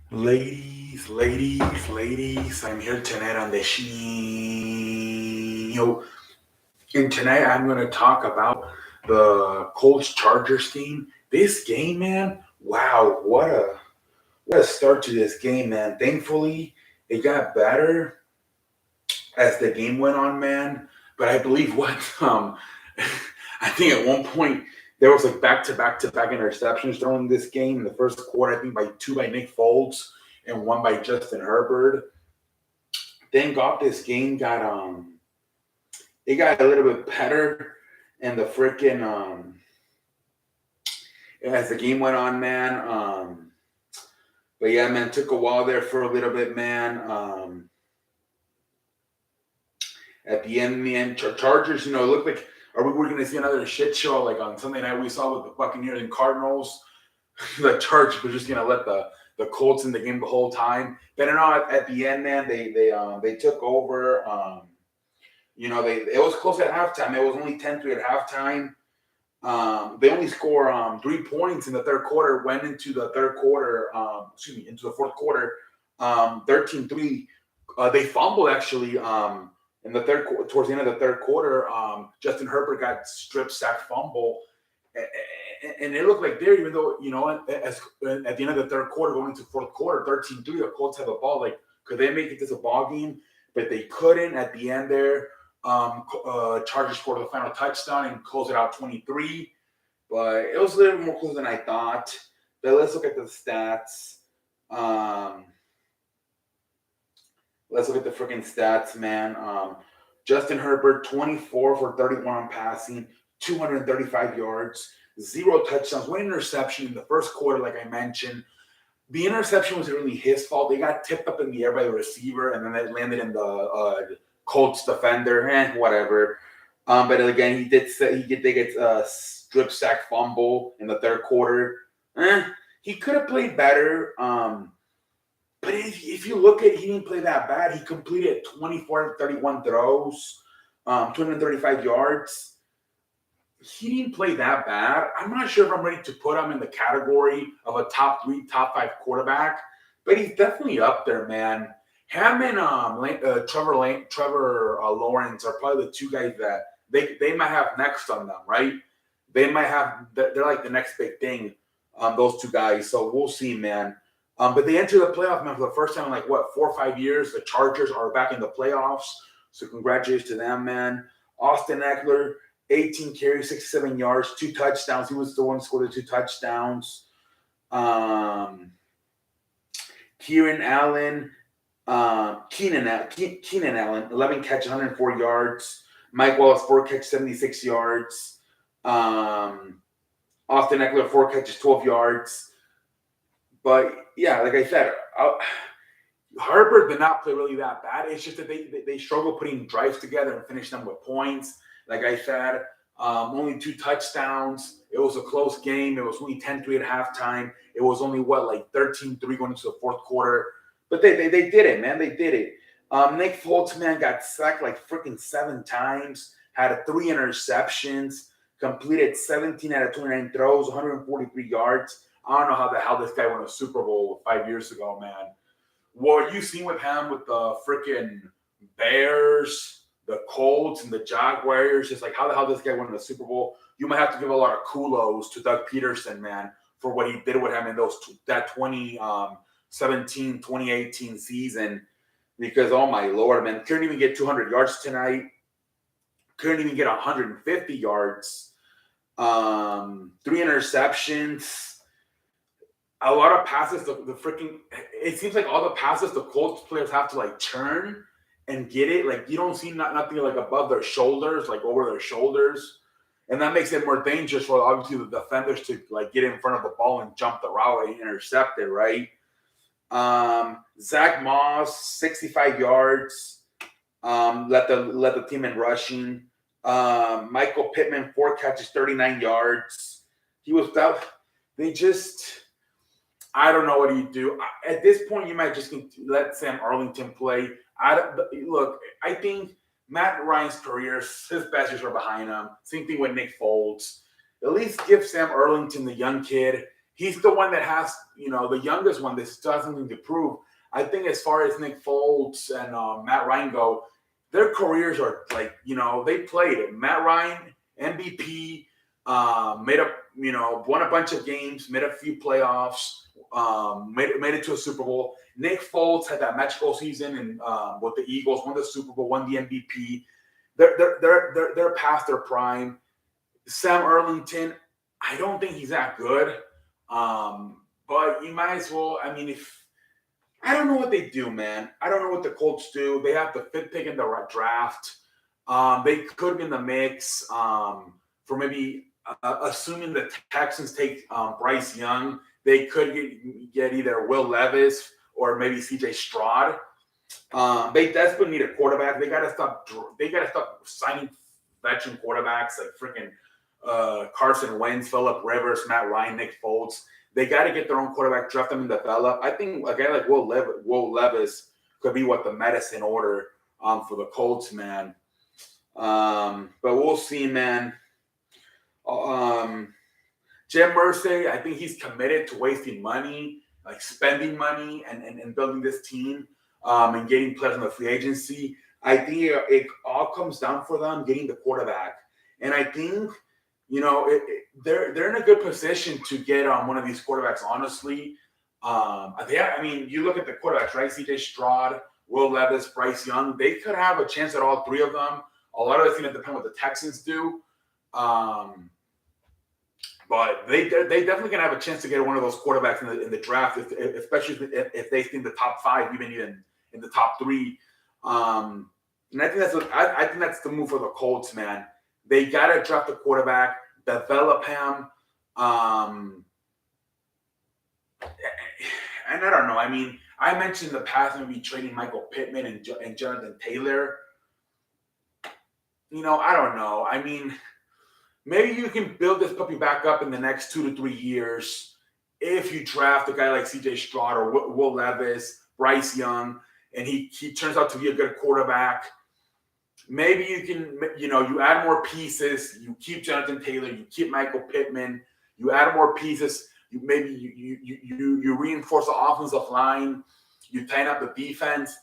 Ladies, I'm here tonight on the show. And tonight I'm going to talk about the Colts Chargers game. This game, man, wow, what a start to this game, man. Thankfully, it got better as the game went on, man. But I believe what I think at one point there was like back-to-back interceptions thrown in this game in the first quarter. I think by two by Nick Foles and one by Justin Herbert. Thank God this game got it got a little bit better and the freaking as the game went on, man. But yeah, man, it took a while there for a little bit, man. At the end, man, Chargers, it looked like are we were going to see another shit show like on Sunday night we saw with the Buccaneers and Cardinals. The Chargers were just going to let the Colts in the game the whole time. But no, at the end, man, they took over. It was close at halftime. It was only 10-3 at halftime. They only score 3 points in the third quarter. Went into the third quarter. Into the fourth quarter. 13-3. They fumbled actually. In the towards the end of the third quarter, Justin Herbert got strip sack fumble, and it looked like there, even though as at the end of the third quarter, going into fourth quarter, 13-3, the Colts have a ball. Like, could they make it this a ball game? But they couldn't. At the end there, Chargers scored the final touchdown and closed it out 23. But it was a little more close than I thought. But let's look at the stats. Let's look at the freaking stats, man. Justin Herbert, 24 for 31 on passing, 235 yards, 0 touchdowns, 1 interception in the first quarter, like I mentioned. The interception wasn't really his fault. They got tipped up in the air by the receiver, and then it landed in the Colts defender. Whatever. But again, he did get a strip sack fumble in the third quarter. He could have played better. But if you look at it, he didn't play that bad. He completed 24 31 throws, 235 yards. He didn't play that bad. I'm not sure if I'm ready to put him in the category of a top 3, top 5 quarterback, but he's definitely up there, man. Him and Trevor Lawrence are probably the two guys that they might have next on them, right? They might have, they're like the next big thing, those two guys. So we'll see, man. But they enter the playoff, man, for the first time in 4 or 5 years. The Chargers are back in the playoffs. So congratulations to them, man. Austin Eckler, 18 carries, 67 yards, 2 touchdowns. He was the one who scored the 2 touchdowns. Keenan Allen, 11 catches, 104 yards. Mike Wallace, 4 catches, 76 yards. Austin Eckler, 4 catches, 12 yards. But yeah, like I said, Herbert did not play really that bad. It's just that they struggle putting drives together and finish them with points. Like I said, only 2 touchdowns. It was a close game. It was only 10-3 at halftime. It was only 13-3 going into the fourth quarter. But they did it, man. They did it. Nick Foles, man, got sacked like freaking 7 times. Had 3 interceptions. Completed 17 out of 29 throws, 143 yards. I don't know how the hell this guy won a Super Bowl 5 years ago, man. What you seen with him with the freaking Bears, the Colts, and the Jaguars, just like how the hell this guy won a Super Bowl. You might have to give a lot of kudos to Doug Peterson, man, for what he did with him in that 2017, 2018 season. Because, oh my Lord, man, couldn't even get 200 yards tonight. Couldn't even get 150 yards. 3 interceptions. A lot of passes, it seems like all the passes the Colts players have to churn and get it. Like, you don't see nothing above their shoulders, over their shoulders. And that makes it more dangerous for obviously the defenders to get in front of the ball and jump the route and intercept it, right? Zach Moss, 65 yards, led the team in rushing. Michael Pittman, 4 catches, 39 yards. He was that. I don't know what you do. At this point, you might just let Sam Arlington play. I think Matt Ryan's career, his best years are behind him. Same thing with Nick Foles. At least give Sam Arlington, the young kid. he's the one that has, the youngest one that still has something to prove. I think as far as Nick Foles and Matt Ryan go, their careers are like, they played it. Matt Ryan, MVP, won a bunch of games, made a few playoffs, made it to a Super Bowl. Nick Foles had that magical season and with the Eagles, won the Super Bowl, won the MVP. They're past their prime. Sam Erlington, I don't think he's that good. But you might as well. I mean, if I don't know what they do, man. I don't know what the Colts do. They have the fifth pick in the draft. They could be in the mix for maybe assuming the Texans take Bryce Young. They could get either Will Levis or maybe C.J. Stroud. They desperately need a quarterback. They gotta stop signing veteran quarterbacks like freaking Carson Wentz, Phillip Rivers, Matt Ryan, Nick Foles. They got to get their own quarterback, draft them, and develop. I think a guy like Will Levis could be what the medicine order for the Colts, man. But we'll see, man. Jim Irsay, I think he's committed to wasting money, like spending money and building this team and getting players on the free agency. I think it all comes down for them getting the quarterback. And I think – they're in a good position to get on one of these quarterbacks, honestly. You look at the quarterbacks, right? C.J. Stroud, Will Levis, Bryce Young. They could have a chance at all three of them. A lot of it's going to depend what the Texans do. But they definitely going to have a chance to get one of those quarterbacks in the draft, especially if they think the top five, even in the top three. And I think that's the move for the Colts, man. They got to draft a quarterback, develop him. And I don't know. I mean, I mentioned in the past maybe trading Michael Pittman and Jonathan Taylor. I don't know. I mean, maybe you can build this puppy back up in the next 2 to 3 years if you draft a guy like C.J. Stroud or Will Levis, Bryce Young, and he turns out to be a good quarterback. Maybe you can, you add more pieces. You keep Jonathan Taylor. You keep Michael Pittman. You add more pieces. You reinforce the offensive line. You tighten up the defense.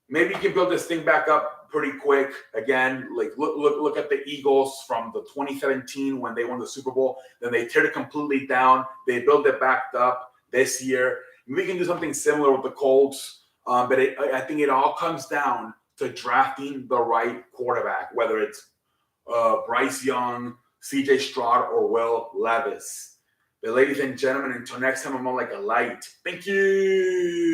Maybe you can build this thing back up pretty quick. Again, like look at the Eagles from the 2017 when they won the Super Bowl. Then they teared it completely down. They built it back up this year. We can do something similar with the Colts. But I think it all comes down to drafting the right quarterback, whether it's Bryce Young, C.J. Stroud, or Will Levis. But ladies and gentlemen, until next time, I'm on like a light. Thank you.